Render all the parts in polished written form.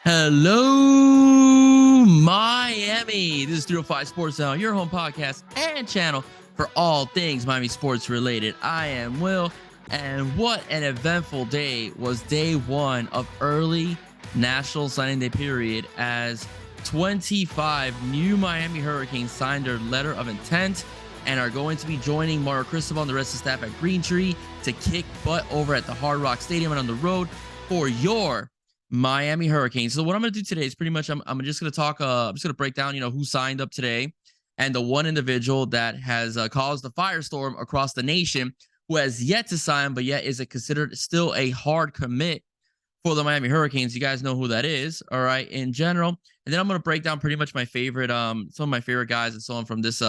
Hello, Miami. This is 305 Sports Now, your home podcast and channel for all things Miami sports related. I am Will, and what an eventful day was day one of early National Signing Day period as 25 new Miami Hurricanes signed their letter of intent and are going to be joining Mario Cristobal and the rest of the staff at Green Tree to kick butt over at the Hard Rock Stadium and on the road for your Miami Hurricanes. So what I'm going to do today is pretty much I'm just going to talk. I'm just going to break down, who signed up today, and the one individual that has caused the firestorm across the nation, who has yet to sign, but yet is considered still a hard commit for the Miami Hurricanes. You guys know who that is, all right? In general, and then I'm going to break down pretty much my favorite, some of my favorite guys and so on from this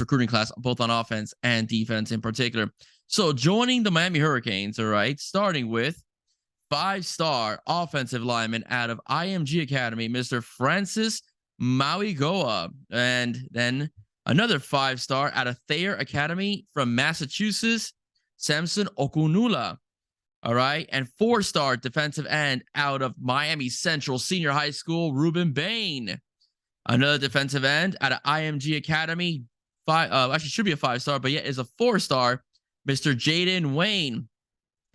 recruiting class, both on offense and defense in particular. So joining the Miami Hurricanes, all right, starting with five-star offensive lineman out of IMG Academy, Mr. Francis Mauigoa. And then another five-star out of Thayer Academy from Massachusetts, Samson Okunula. All right. And four-star defensive end out of Miami Central Senior High School, Ruben Bain. Another defensive end out of IMG Academy, actually should be a five-star, but yet is a four-star, Mr. Jaden Wayne.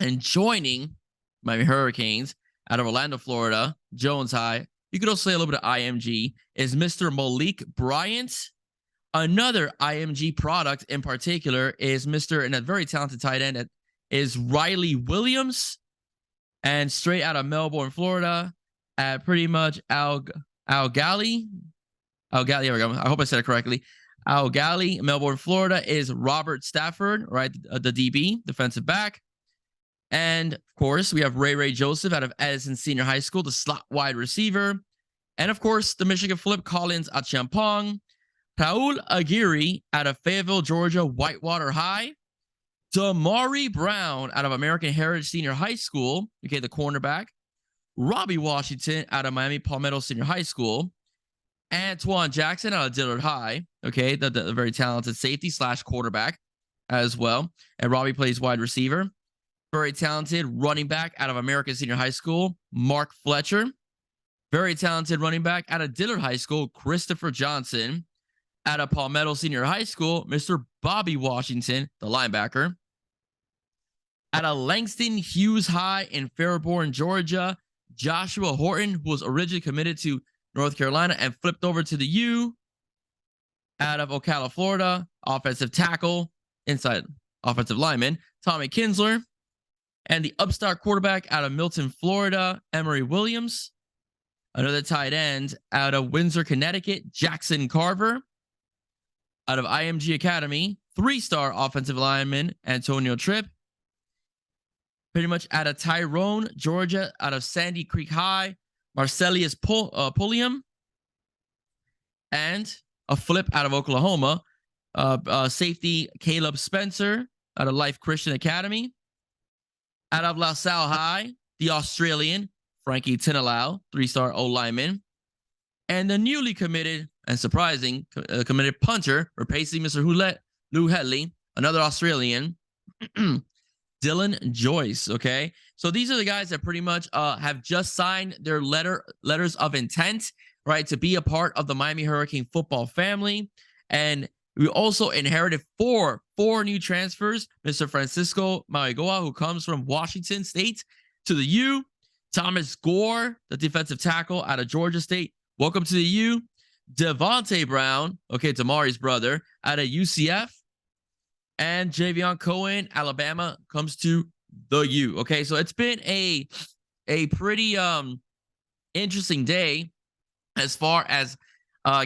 And joining Miami Hurricanes out of Orlando, Florida, Jones High, you could also say a little bit of IMG, is Mr. Malik Bryant. Another IMG product in particular is Mr. and a very talented tight end is Riley Williams. And straight out of Melbourne, Florida, at pretty much Algali, here we go. I hope I said it correctly. Algali, Melbourne, Florida, is Robert Stafford, right? The DB, defensive back. And of course, we have Ray Joseph out of Edison Senior High School, the slot wide receiver. And of course, the Michigan Flip, Collins Achampong. Raul Aguirre out of Fayetteville, Georgia, Whitewater High. Damari Brown out of American Heritage Senior High School, okay, the cornerback. Robbie Washington out of Miami Palmetto Senior High School. Antoine Jackson out of Dillard High, okay, the very talented safety / quarterback as well. And Robbie plays wide receiver. Very talented running back out of American Senior High School, Mark Fletcher. Very talented running back out of Dillard High School, Christopher Johnson. Out of Palmetto Senior High School, Mr. Bobby Washington, the linebacker. Out of Langston Hughes High in Fairborn, Georgia, Joshua Horton, who was originally committed to North Carolina and flipped over to the U. Out of Ocala, Florida, offensive tackle, inside offensive lineman, Tommy Kinsler. And the upstart quarterback out of Milton, Florida, Emory Williams. Another tight end out of Windsor, Connecticut, Jackson Carver. Out of IMG Academy, three-star offensive lineman, Antonio Tripp. Pretty much out of Tyrone, Georgia, out of Sandy Creek High, Marcellus Pulliam. And a flip out of Oklahoma, safety Caleb Spencer out of Life Christian Academy. Out of LaSalle High, the Australian Frankie Tinalau, three-star O-lineman. And the newly committed and surprising committed punter, replacing Mr. Lou Hetley, another Australian, Dylan Joyce, okay? So these are the guys that pretty much have just signed their letters of intent, right, to be a part of the Miami Hurricane football family. And we also inherited four new transfers. Mr. Francisco Mauigoa, who comes from Washington State to the U. Thomas Gore, the defensive tackle out of Georgia State. Welcome to the U. Devontae Brown, okay, Damari's brother, out of UCF. And Javion Cohen, Alabama, comes to the U. Okay, so it's been a pretty interesting day as far as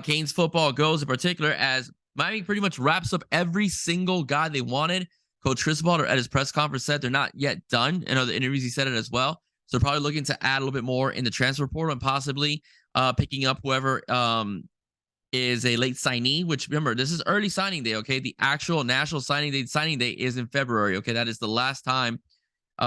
Canes football goes, in particular, as Miami pretty much wraps up every single guy they wanted. Coach Cristobal at his press conference said they're not yet done. In other interviews, he said it as well. So they're probably looking to add a little bit more in the transfer portal and possibly picking up whoever is a late signee, which remember, this is early signing day, okay? The actual national signing day is in February, okay? That is the last time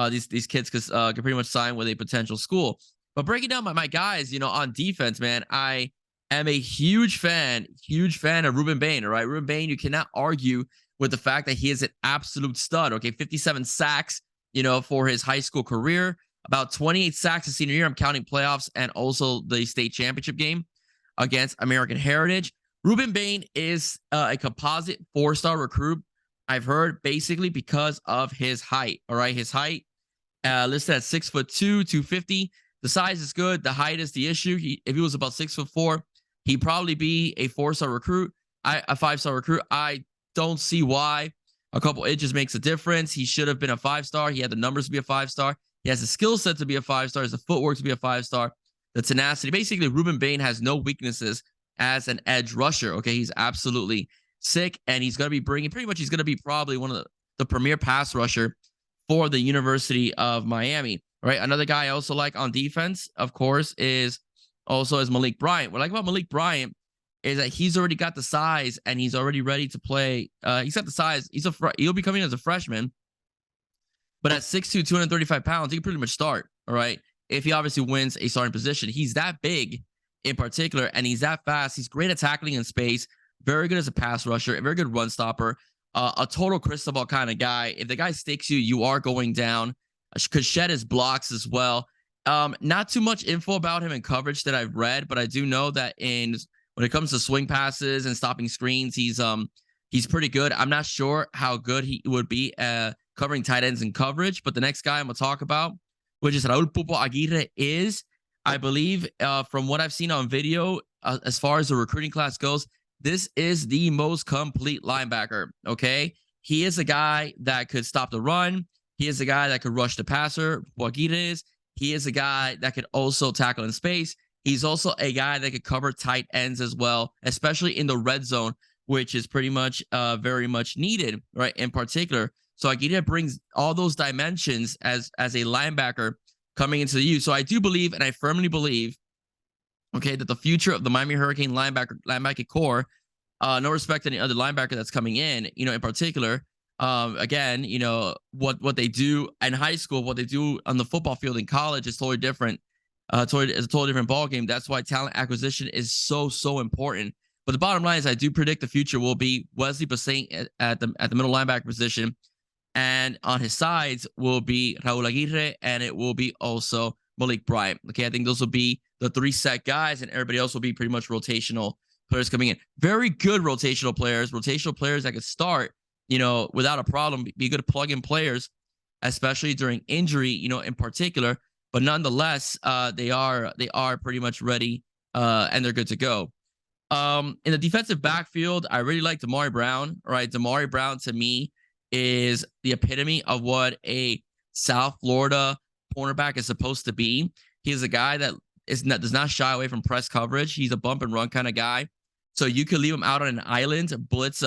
these kids can pretty much sign with a potential school. But breaking down my guys, on defense, man, I am a huge fan of Ruben Bain, all right? Ruben Bain, you cannot argue with the fact that he is an absolute stud, okay? 57 sacks, for his high school career. about 28 sacks his senior year. I'm counting playoffs and also the state championship game against American Heritage. Ruben Bain is a composite 4-star recruit. I've heard basically because of his height. All right, his height listed at 6'2", 250. The size is good. The height is the issue. If he was about 6'4", he'd probably be a 4-star recruit. A 5-star recruit. I don't see why. A couple inches makes a difference. He should have been a 5-star. He had the numbers to be a 5-star. He has the skill set to be a 5-star. He has the footwork to be a 5-star. The tenacity. Basically, Ruben Bain has no weaknesses as an edge rusher. Okay, he's absolutely sick, and he's going to be bringing, pretty much he's going to be probably one of the premier pass rusher for the University of Miami. All right, another guy I also like on defense, of course, is Malik Bryant. What I like about Malik Bryant is that he's already got the size and he's already ready to play. He's got the size. He'll be coming as a freshman, but at 6'2", 235 pounds, he can pretty much start. All right, if he obviously wins a starting position. He's that big in particular, and he's that fast. He's great at tackling in space, very good as a pass rusher, a very good run stopper, a total crystal ball kind of guy. If the guy sticks you, you are going down. Could shed his blocks as well. Not too much info about him in coverage that I've read, but I do know that when it comes to swing passes and stopping screens, he's pretty good. I'm not sure how good he would be covering tight ends in coverage, but the next guy I'm going to talk about, which is Raul Pupo Aguirre, is, I believe, from what I've seen on video, as far as the recruiting class goes, this is the most complete linebacker, okay? He is a guy that could stop the run. He is a guy that could rush the passer. Aguirre is. He is a guy that could also tackle in space. He's also a guy that could cover tight ends as well, especially in the red zone, which is pretty much very much needed, right, in particular. So Aguirre brings all those dimensions as a linebacker coming into the U. So I do believe, and I firmly believe, okay, that the future of the Miami Hurricane linebacker core, no respect to any other linebacker that's coming in, in particular, again, what they do in high school, what they do on the football field in college is totally different. It's a totally different ball game. That's why talent acquisition is so important. But the bottom line is, I do predict the future will be Wesley Bassing at the middle linebacker position, and on his sides will be Raul Aguirre, and it will be also Malik Bryant. Okay, I think those will be the 3 set guys, and everybody else will be pretty much rotational players coming in. Very good rotational players that could start, without a problem, be good plug-in players, especially during injury, in particular. But nonetheless, they are pretty much ready, and they're good to go. In the defensive backfield, I really like Damari Brown. All right, Damari Brown to me is the epitome of what a South Florida cornerback is supposed to be. He's a guy that does not shy away from press coverage. He's a bump and run kind of guy. So you could leave him out on an island, blitz,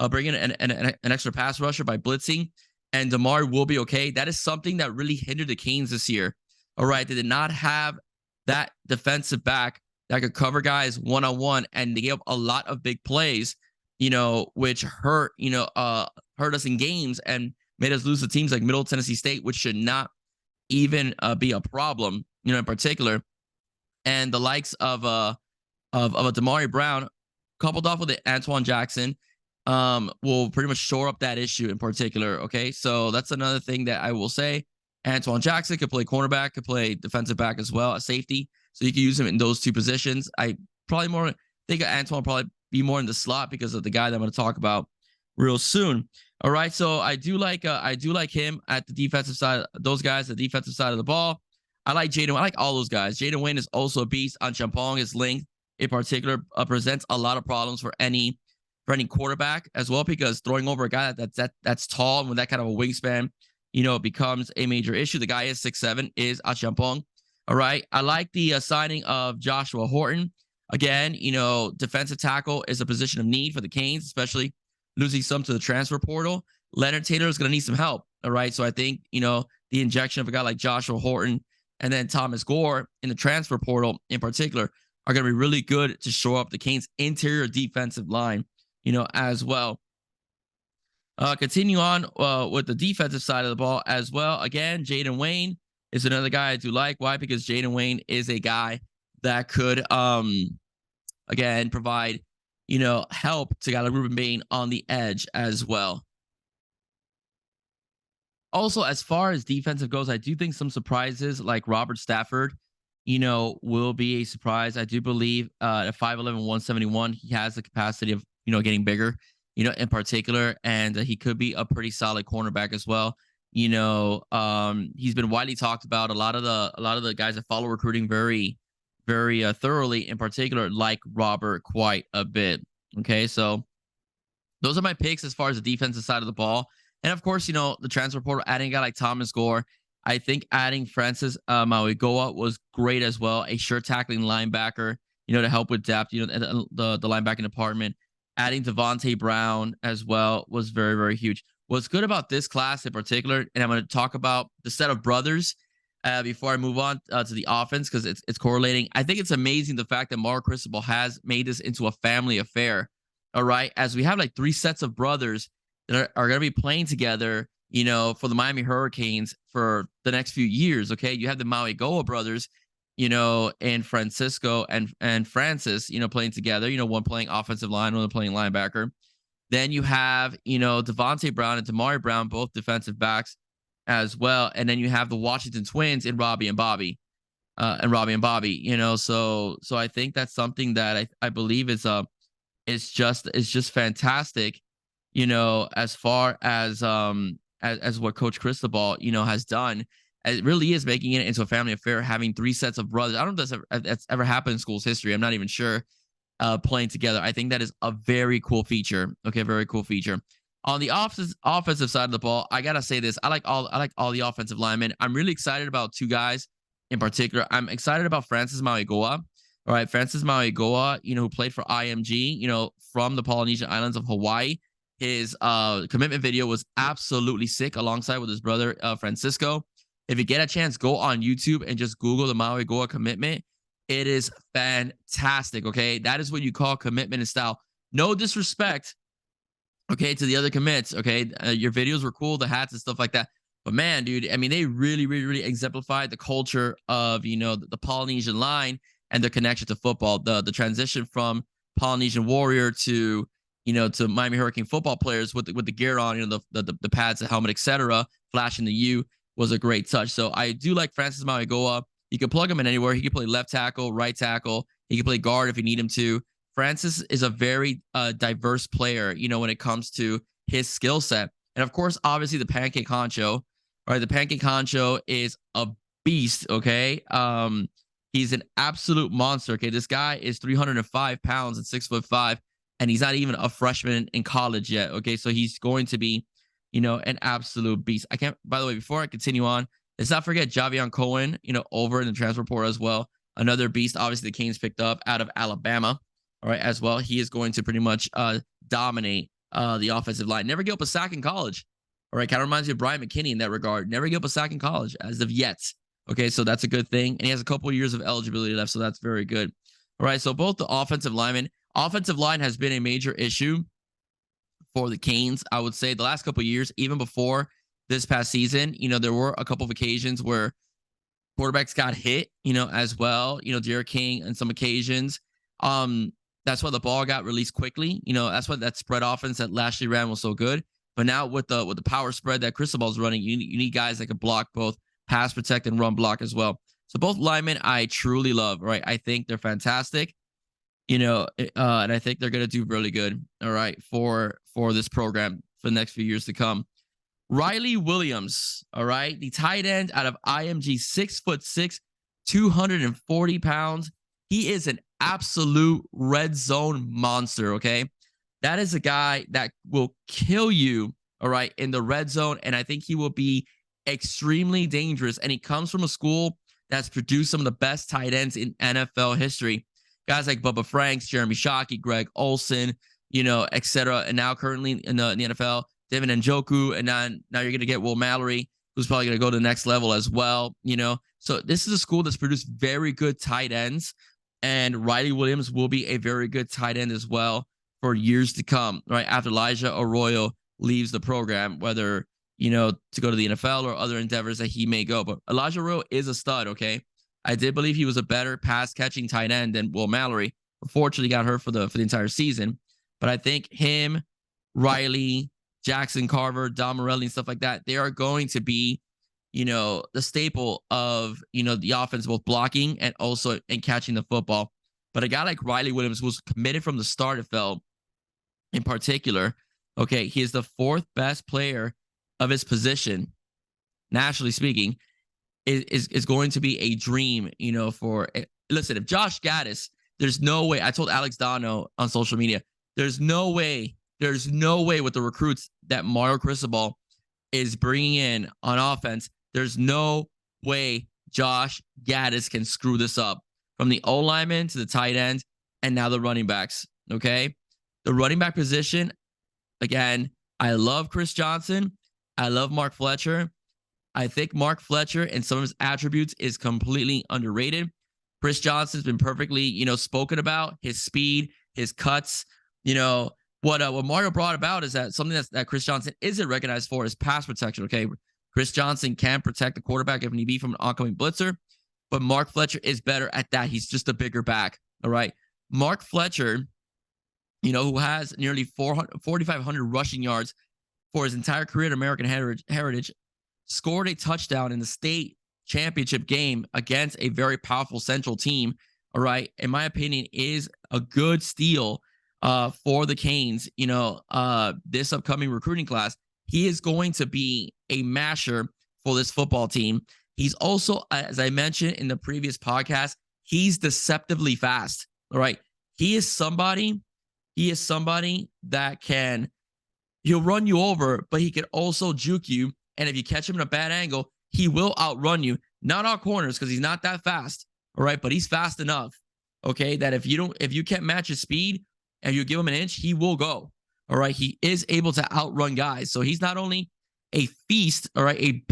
bring in an extra pass rusher by blitzing, and Damari will be okay. That is something that really hindered the Canes this year. All right, they did not have that defensive back that could cover guys one-on-one, and they gave up a lot of big plays, which hurt us in games and made us lose to teams like Middle Tennessee State, which should not even be a problem, in particular. And the likes of a Damari Brown, coupled off with Antoine Jackson, will pretty much shore up that issue in particular. Okay, so that's another thing that I will say. Antoine Jackson could play cornerback, could play defensive back as well, a safety. So you can use him in those 2 positions. I probably think Antoine probably be more in the slot because of the guy that I'm going to talk about real soon. All right, so I do like him at the defensive side. Those guys, the defensive side of the ball. I like Jaden. I like all those guys. Jaden Wayne is also a beast on Champong. His length in particular presents a lot of problems for any quarterback as well, because throwing over a guy that's tall and with that kind of a wingspan, becomes a major issue. The guy is 6'7", is Achampong. All right. I like the signing of Joshua Horton. Again, defensive tackle is a position of need for the Canes, especially losing some to the transfer portal. Leonard Taylor is going to need some help. All right. So I think, the injection of a guy like Joshua Horton and then Thomas Gore in the transfer portal in particular are going to be really good to shore up the Canes' interior defensive line, as well. Continue on with the defensive side of the ball as well. Again, Jaden Wayne is another guy I do like. Why? Because Jaden Wayne is a guy that could, again, provide, help to guy like Ruben Bain on the edge as well. Also, as far as defensive goes, I do think some surprises like Robert Stafford, will be a surprise. I do believe at 5'11", 171, he has the capacity of, getting bigger, in particular, and he could be a pretty solid cornerback as well. He's been widely talked about. A lot of the guys that follow recruiting very, very thoroughly, in particular, like Robert quite a bit. Okay, so those are my picks as far as the defensive side of the ball. And of course, the transfer portal, adding a guy like Thomas Gore. I think adding Francis Mauigoa was great as well. A sure tackling linebacker, to help with depth, the linebacking department. Adding Devontae Brown as well was very, very huge. What's good about this class in particular, and I'm going to talk about the set of brothers before I move on to the offense, because it's correlating. I think it's amazing the fact that Mario Cristobal has made this into a family affair. All right, as we have like 3 sets of brothers that are going to be playing together, for the Miami Hurricanes for the next few years. Okay, you have the Mauigoa brothers, and Francisco and Francis, playing together. One playing offensive line, one playing linebacker. Then you have, Devontae Brown and Damari Brown, both defensive backs as well. And then you have the Washington Twins in Robbie and Bobby. So I think that's something that I believe is it's just fantastic, as far as what Coach Cristobal, has done. It really is making it into a family affair, having 3 sets of brothers. I don't know if that's ever happened in school's history. I'm not even sure. Playing together, I think that is a very cool feature. Okay, very cool feature. On the offensive side of the ball, I gotta say this: I like all the offensive linemen. I'm really excited about 2 guys in particular. I'm excited about Francis Mauigoa. All right, Francis Mauigoa, who played for IMG, from the Polynesian Islands of Hawaii. His commitment video was absolutely sick, alongside with his brother Francisco. If you get a chance, go on YouTube and just Google the Mauigoa commitment. It is fantastic, okay? That is what you call commitment and style. No disrespect, okay, to the other commits, okay? Your videos were cool, the hats and stuff like that. But man, dude, I mean, they really, really, really exemplified the culture of, the Polynesian line and the connection to football. The transition from Polynesian Warrior to, to Miami Hurricane football players with the gear on, the pads, the helmet, etc., flashing the U was a great touch. So I do like Francis Mauigoa. You can plug him in anywhere. He can play left tackle, right tackle. He can play guard if you need him to. Francis is a very diverse player, when it comes to his skill set. And of course, obviously, the Pancake Honcho. All right, the Pancake Honcho is a beast, okay? He's an absolute monster, okay? This guy is 305 pounds and 6'5", and he's not even a freshman in college yet, okay? So he's going to be, an absolute beast. By the way, before I continue on, let's not forget Javion Cohen, over in the transfer portal as well. Another beast, obviously, the Canes picked up out of Alabama, all right, as well. He is going to pretty much dominate the offensive line. Never give up a sack in college, all right? Kind of reminds me of Brian McKinney in that regard. Never give up a sack in college as of yet, okay? So that's a good thing. And he has a couple of years of eligibility left, so that's very good. All right, so both the offensive line has been a major issue for the Canes, I would say, the last couple of years, even before this past season. There were a couple of occasions where quarterbacks got hit, as well, Derek King on some occasions. That's why the ball got released quickly. That's why that spread offense that Lashley ran was so good. But now with the power spread that Cristobal's running, you need guys that can block both pass protect and run block as well. So both linemen I truly love, right? I think they're fantastic. And I think they're going to do really good, all right, for this program for the next few years to come. Riley Williams, all right, the tight end out of IMG, 6'6", 240 pounds. He is an absolute red zone monster, okay? That is a guy that will kill you, all right, in the red zone, and I think he will be extremely dangerous. And he comes from a school that's produced some of the best tight ends in NFL history. Guys like Bubba Franks, Jeremy Shockey, Greg Olsen, etc. And now currently in the NFL, David Njoku, and now you're going to get Will Mallory, who's probably going to go to the next level as well. So this is a school that's produced very good tight ends, and Riley Williams will be a very good tight end as well for years to come, right? After Elijah Arroyo leaves the program, whether, to go to the NFL or other endeavors that he may go. But Elijah Arroyo is a stud, okay? I did believe he was a better pass-catching tight end than Will Mallory. Unfortunately, got hurt for the entire season. But I think him, Riley, Jackson Carver, Dom Morelli, and stuff like that, they are going to be, the staple of, the offense, both blocking and also and catching the football. But a guy like Riley Williams was committed from the start, it felt, in particular. Okay, he is the 4th best player of his position, nationally speaking, is going to be a dream, for listen, if Josh Gaddis, there's no way. I told Alex Dono on social media, there's no way with the recruits that Mario Cristobal is bringing in on offense. There's no way Josh Gaddis can screw this up, from the O-lineman to the tight end and now the running backs. Okay, the running back position, again, I love Chris Johnson. I love Mark Fletcher. I think Mark Fletcher and some of his attributes is completely underrated. Chris Johnson's been perfectly, spoken about. His speed, his cuts. What Mario brought about is that something that Chris Johnson isn't recognized for is pass protection. Okay, Chris Johnson can protect the quarterback if need be from an oncoming blitzer, but Mark Fletcher is better at that. He's just a bigger back. All right, Mark Fletcher, who has nearly 4,500 rushing yards for his entire career at American Heritage, scored a touchdown in the state championship game against a very powerful Central team. All right, in my opinion, is a good steal for the Canes. This upcoming recruiting class, he is going to be a masher for this football team. He's also, as I mentioned in the previous podcast, he's deceptively fast. All right, he is somebody that he'll run you over, but he can also juke you. And if you catch him in a bad angle, he will outrun you. Not all corners, because he's not that fast. All right, but he's fast enough. Okay, that if you can't match his speed and you give him an inch, he will go. All right, he is able to outrun guys. So he's not only a beast, between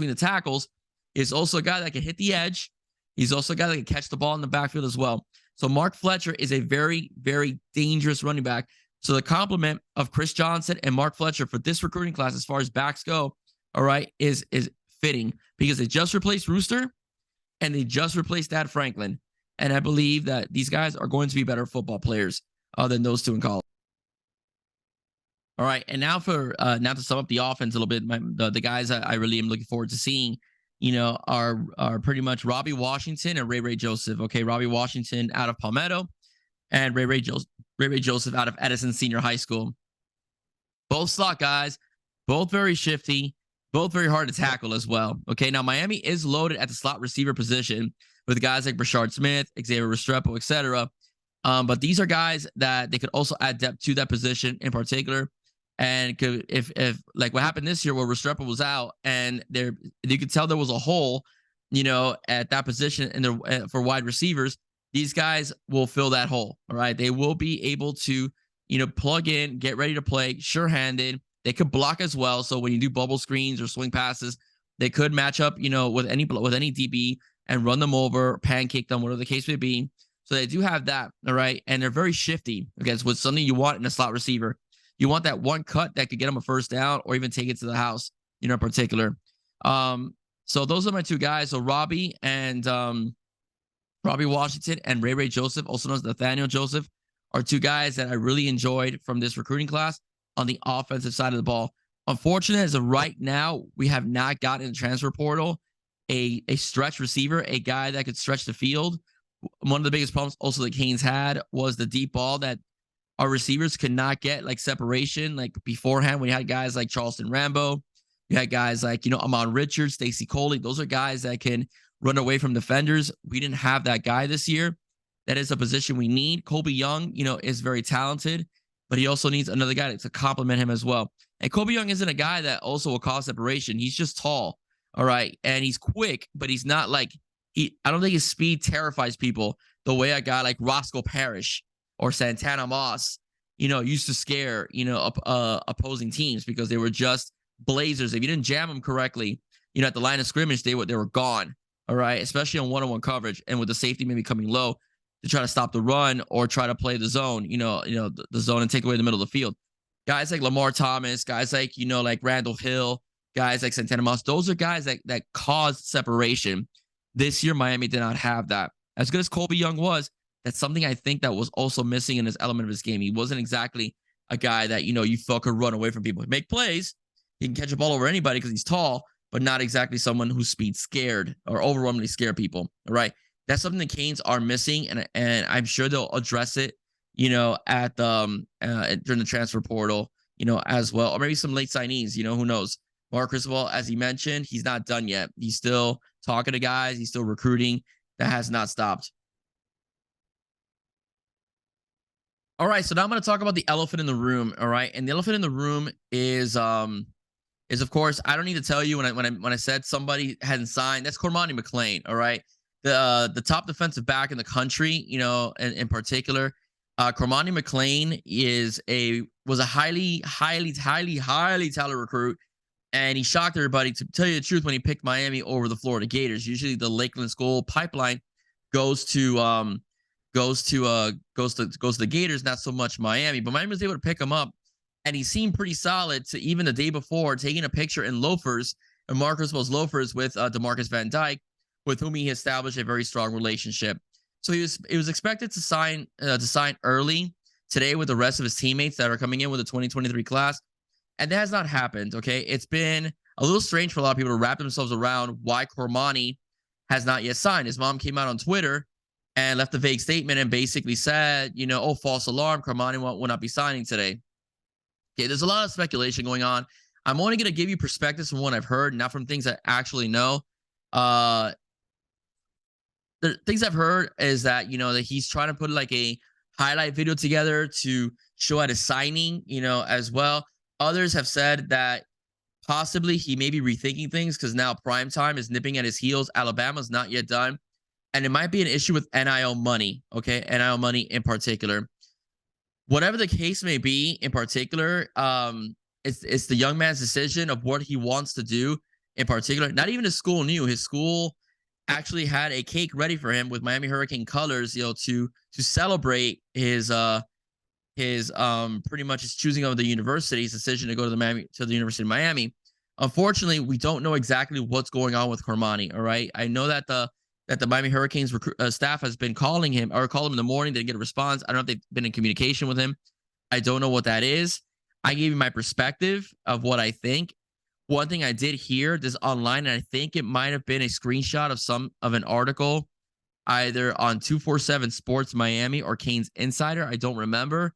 the tackles. He's also a guy that can hit the edge. He's also a guy that can catch the ball in the backfield as well. So Mark Fletcher is a very, very dangerous running back. So the complement of Chris Johnson and Mark Fletcher for this recruiting class, as far as backs go, all right, is fitting, because they just replaced Rooster and they just replaced Dad Franklin. And I believe that these guys are going to be better football players than those two in college. All right, and now to sum up the offense a little bit, the guys I really am looking forward to seeing, are pretty much Robbie Washington and Ray Joseph. Okay, Robbie Washington out of Palmetto, and Ray Joseph out of Edison Senior High School. Both slot guys, both very shifty, both very hard to tackle as well. Okay, now Miami is loaded at the slot receiver position with guys like Brashard Smith, Xavier Restrepo, etc. But these are guys that they could also add depth to that position in particular. And if like what happened this year where Restrepo was out and you could tell there was a hole, at that position and for wide receivers, these guys will fill that hole. All right, they will be able to plug in, get ready to play, sure-handed. They could block as well. So when you do bubble screens or swing passes, they could match up with any DB and run them over, pancake them, whatever the case may be. So they do have that. All right, and they're very shifty. Okay, it's what's something you want in a slot receiver. You want that one cut that could get them a first down or even take it to the house, in particular. So those are my two guys. So Robbie Washington and Ray Joseph, also known as Nathaniel Joseph, are two guys that I really enjoyed from this recruiting class on the offensive side of the ball. Unfortunately, as of right now, we have not gotten in the transfer portal a stretch receiver, a guy that could stretch the field. One of the biggest problems also the Canes had was the deep ball that our receivers could not get like separation like beforehand. We had guys like Charleston Rambo. You had guys like, Amon Richards, Stacy Coley. Those are guys that can run away from defenders. We didn't have that guy this year. That is a position we need. Colby Young, is very talented, but he also needs another guy to complement him as well. And Colby Young isn't a guy that also will cause separation. He's just tall. All right. And he's quick, but he's not like I don't think his speed terrifies people the way a guy like Roscoe Parrish or Santana Moss, used to scare, opposing teams because they were just blazers. If you didn't jam them correctly, at the line of scrimmage, they were gone. All right. Especially on one-on-one coverage and with the safety maybe coming low to try to stop the run or try to play the zone, the zone and take away the middle of the field. Guys like Lamar Thomas, guys like, like Randall Hill, guys like Santana Moss, those are guys that caused separation. This year, Miami did not have that. As good as Colby Young was, that's something I think that was also missing in his element of his game. He wasn't exactly a guy that, you felt could run away from people. He make plays. He can catch a ball over anybody because he's tall, but not exactly someone who's speed scared or overwhelmingly scare people. All right. That's something the Canes are missing, and I'm sure they'll address it, at the during the transfer portal, as well, or maybe some late signees. Who knows? Mark Cristobal, as he mentioned, he's not done yet. He's still talking to guys. He's still recruiting. That has not stopped. All right, so now I'm going to talk about the elephant in the room. All right, and the elephant in the room is of course, I don't need to tell you when I said somebody hadn't signed. That's Cormani McClain. All right, the top defensive back in the country. In particular, Cormani McClain was a highly talented recruit, and he shocked everybody. To tell you the truth, when he picked Miami over the Florida Gators, usually the Lakeland School pipeline goes to the Gators, not so much Miami. But Miami was able to pick him up, and he seemed pretty solid. To even the day before taking a picture in loafers, and Marcus was loafers with DeMarcus Van Dyke, with whom he established a very strong relationship. So he was expected to sign early today with the rest of his teammates that are coming in with the 2023 class, and that has not happened. Okay, it's been a little strange for a lot of people to wrap themselves around why Cormani has not yet signed. His mom came out on Twitter and left a vague statement and basically said, oh, false alarm, Cormani will not be signing today. Okay, there's a lot of speculation going on. I'm only going to give you perspectives from what I've heard, not from things I actually know. The things I've heard is that, that he's trying to put like a highlight video together to show at his signing, as well. Others have said that possibly he may be rethinking things because now prime time is nipping at his heels. Alabama's not yet done. And it might be an issue with NIL money, okay? NIL money in particular. Whatever the case may be in particular, it's the young man's decision of what he wants to do in particular. Not even his school knew. His school actually had a cake ready for him with Miami Hurricane colors, to celebrate his pretty much his choosing of the university's decision to go to the University of Miami. Unfortunately, we don't know exactly what's going on with Cormani. All right, I know that the Miami Hurricanes staff has been calling him or called him in the morning. They didn't get a response. I don't know if they've been in communication with him. I don't know what that is. I gave you my perspective of what I think. One thing I did hear this online, and I think it might have been a screenshot of an article either on 247 Sports Miami or Canes Insider. I don't remember,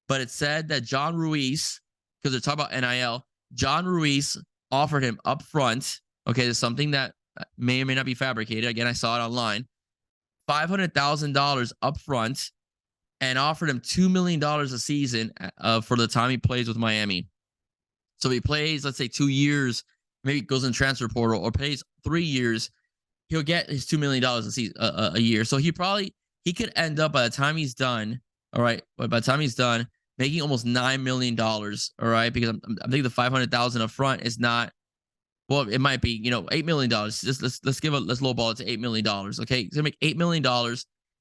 but it said that John Ruiz, because they're talking about NIL, John Ruiz offered him up front. Okay, there's something that may or may not be fabricated. Again, I saw it online. $500,000 up front, and offered him $2 million a season for the time he plays with Miami. So if he plays, let's say 2 years, maybe goes in transfer portal, or plays 3 years, he'll get his $2 million a year. So he could end up by the time he's done. All right, but by the time he's done, making almost $9 million. All right, because I'm thinking the $500,000 up front is not. Well, it might be, $8 million. Just let's lowball it to $8 million. Okay, he's gonna make $8 million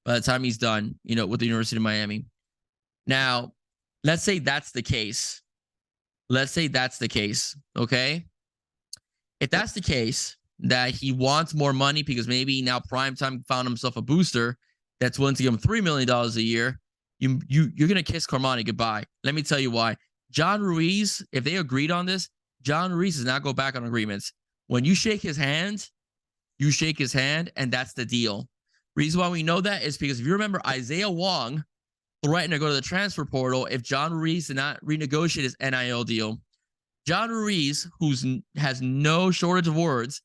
by the time he's done, with the University of Miami. Now, let's say that's the case. Okay, if that's the case, that he wants more money because maybe now Primetime found himself a booster that's willing to give him $3 million a year, you're gonna kiss Cormani goodbye. Let me tell you why. John Ruiz, if they agreed on this, John Ruiz does not go back on agreements. When you shake his hand, and that's the deal. Reason why we know that is because if you remember, Isaiah Wong threatened to go to the transfer portal if John Ruiz did not renegotiate his NIL deal. John Ruiz, who has no shortage of words,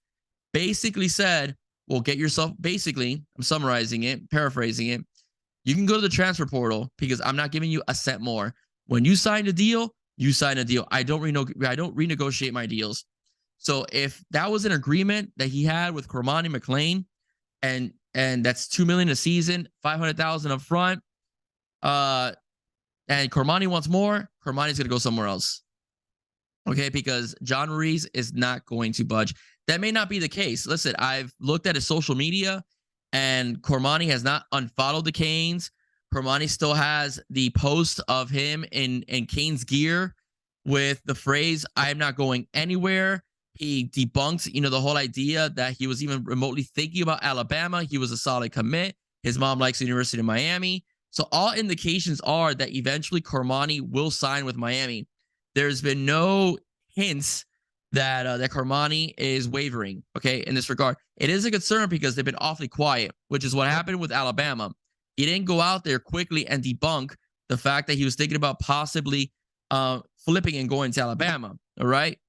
basically said, well, get yourself, basically, I'm summarizing it, paraphrasing it, you can go to the transfer portal because I'm not giving you a cent more. When you sign a deal, you sign a deal. I don't renegotiate my deals. So if that was an agreement that he had with Cormani McClain, and that's $2 million a season, $500,000 up front, and Cormani wants more, Cormani's gonna go somewhere else. Okay, because John Ruiz is not going to budge. That may not be the case. Listen, I've looked at his social media, and Cormani has not unfollowed the Canes. Cormani still has the post of him in Canes gear with the phrase, I'm not going anywhere. He debunked, the whole idea that he was even remotely thinking about Alabama. He was a solid commit. His mom likes the University of Miami. So all indications are that eventually Cormani will sign with Miami. There's been no hints that Cormani is wavering, okay, in this regard. It is a concern because they've been awfully quiet, which is what happened with Alabama. He didn't go out there quickly and debunk the fact that he was thinking about possibly flipping and going to Alabama. All right.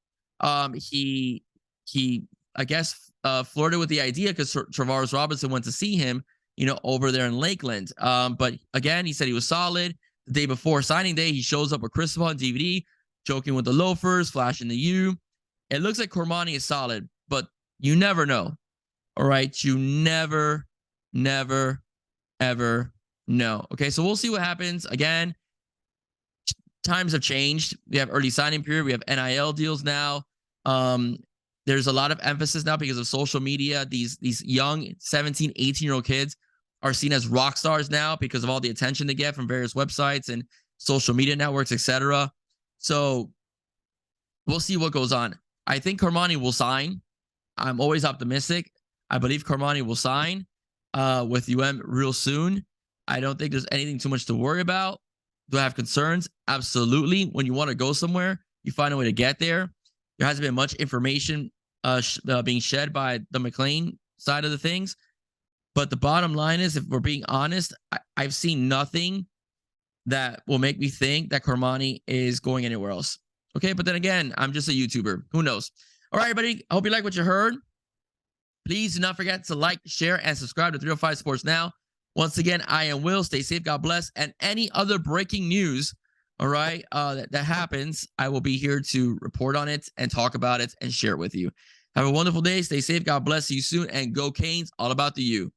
He I guess flirted with the idea because Travaris Robinson went to see him, over there in Lakeland. But again, he said he was solid. The day before signing day, he shows up with Cristobal on DVD, joking with the loafers, flashing the U. It looks like Cormani is solid, but you never know. All right. You never, ever know. Okay. So we'll see what happens. Again, times have changed. We have early signing period. We have NIL deals now. There's a lot of emphasis now because of social media. These young 17, 18-year-old kids are seen as rock stars now because of all the attention they get from various websites and social media networks, etc. So we'll see what goes on. I think Cormani will sign. I'm always optimistic. I believe Cormani will sign with real soon. I don't think there's anything too much to worry about. Do I have concerns? Absolutely. When you want to go somewhere, you find a way to get there. There hasn't been much information being shed by the McClain side of the things. But the bottom line is, if we're being honest, I've seen nothing that will make me think that Cormani is going anywhere else. Okay, but then again, I'm just a YouTuber. Who knows? All right, everybody. I hope you like what you heard. Please do not forget to like, share, and subscribe to 305 Sports Now. Once again, I am Will. Stay safe. God bless. And any other breaking news, all right, that happens, I will be here to report on it and talk about it and share it with you. Have a wonderful day. Stay safe. God bless. See you soon. And go Canes. All about the U.